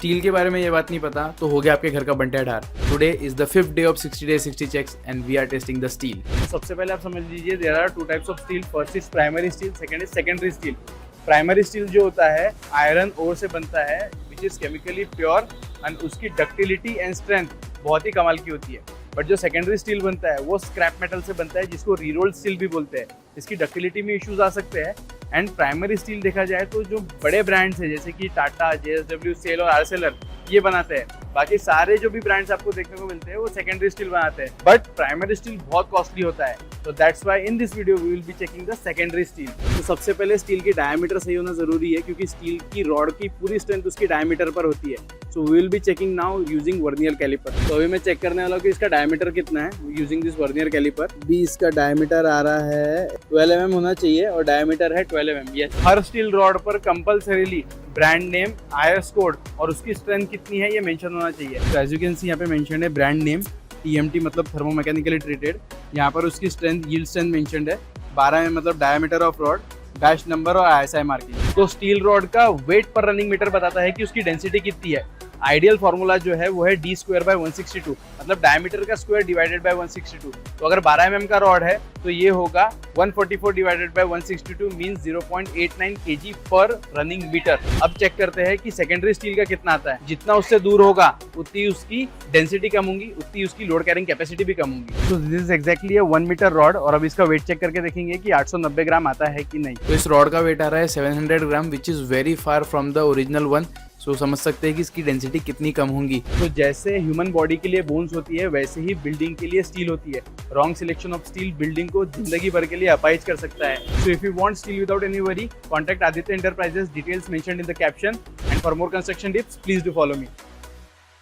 Steel के बारे में ये बात नहीं पता तो हो गया आपके घर का बंटा ढार। Today is the 5th day of 60 days 60 checks and we are testing the steel. सबसे पहले आप समझ लीजिए there are two types of steel. First is primary steel, second is secondary steel. Primary steel जो होता है आयरन ओर से बनता है which is chemically pure and उसकी डक्टिलिटी एंड स्ट्रेंथ बहुत ही कमाल की होती है। बट जो सेकेंडरी स्टील बनता है वो स्क्रैप मेटल से बनता है जिसको रीरोल्ड स्टील भी बोलते हैं। इसकी डक्टिलिटी में इश्यूज आ सकते हैं। एंड प्राइमरी स्टील देखा जाए तो जो बड़े ब्रांड्स हैं जैसे कि टाटा, JSW, सेल और आर्सेलर ये बनाते हैं। बाकी सारे जो भी ब्रांड्स आपको देखने को मिलते हैं वो सेकेंडरी स्टील बनाते हैं। बट प्राइमरी स्टील बहुत कॉस्टली होता है, तो that's why in this video we will be checking the secondary steel. तो सबसे पहले स्टील की डायमीटर सही होना जरूरी है क्योंकि स्टील की रॉड की पूरी स्ट्रेंथ उसकी डायमीटर पर होती है। So we will be checking now using vernier caliper. तो अभी मैं चेक करने वाला हूँ कि इसका डायमीटर कितना है यूजिंग दिस वर्नियर कैलिपर। भी इसका डायमीटर आ रहा है 12 mm होना चाहिए और डायमीटर है 12 mm। यस, हर स्टील रॉड पर compulsorily brand name, IS code और उसकी स्ट्रेंथ कितनी है ये मेंशन होना चाहिए। तो एज यू कैन सी यहाँ पे मेंशन है ब्रांड नेम TMT मतलब थर्मोमैकेनिकली ट्रीटेड। यहाँ पर उसकी स्ट्रेंथ, यील्ड स्ट्रेंथ मेंशन्ड है 12 mm मतलब diameter of rod, batch number और ISI मार्किंग। तो स्टील रॉड का वेट पर रनिंग मीटर बताता है कि उसकी डेंसिटी कितनी है। आइडियल फार्मूला जो है वो है D²/162 मतलब डायमीटर का स्क्वायर डिवाइडेड बाय 162। तो अगर 12 mm का रॉड है तो ये होगा 144 डिवाइडेड बाय 162 मींस 0.89 kg पर रनिंग मीटर। अब चेक करते हैं कि सेकेंडरी स्टील का कितना आता है। जितना उससे दूर होगा उतनी उसकी डेंसिटी कम होगी, उतनी उसकी लोड कैरिंग कैपेसिटी भी कम होगी। तो this is exactly 1 metre rod और अब इसका वेट चेक करके देखेंगे कि 890 ग्राम आता है कि नहीं। तो इस रॉड का वेट आ रहा है 700 gram which is very far from the original one. So समझ सकते हैं कि इसकी डेंसिटी कितनी कम होंगी। तो जैसे ह्यूमन बॉडी के लिए बोन्स होती है वैसे ही बिल्डिंग के लिए स्टील होती है। Wrong selection of steel building को जिंदगी भर के लिए अपाइज कर सकता है। So if you want steel without any worry, contact Aditya enterprises, details mentioned in the caption. And for more construction tips please do follow me.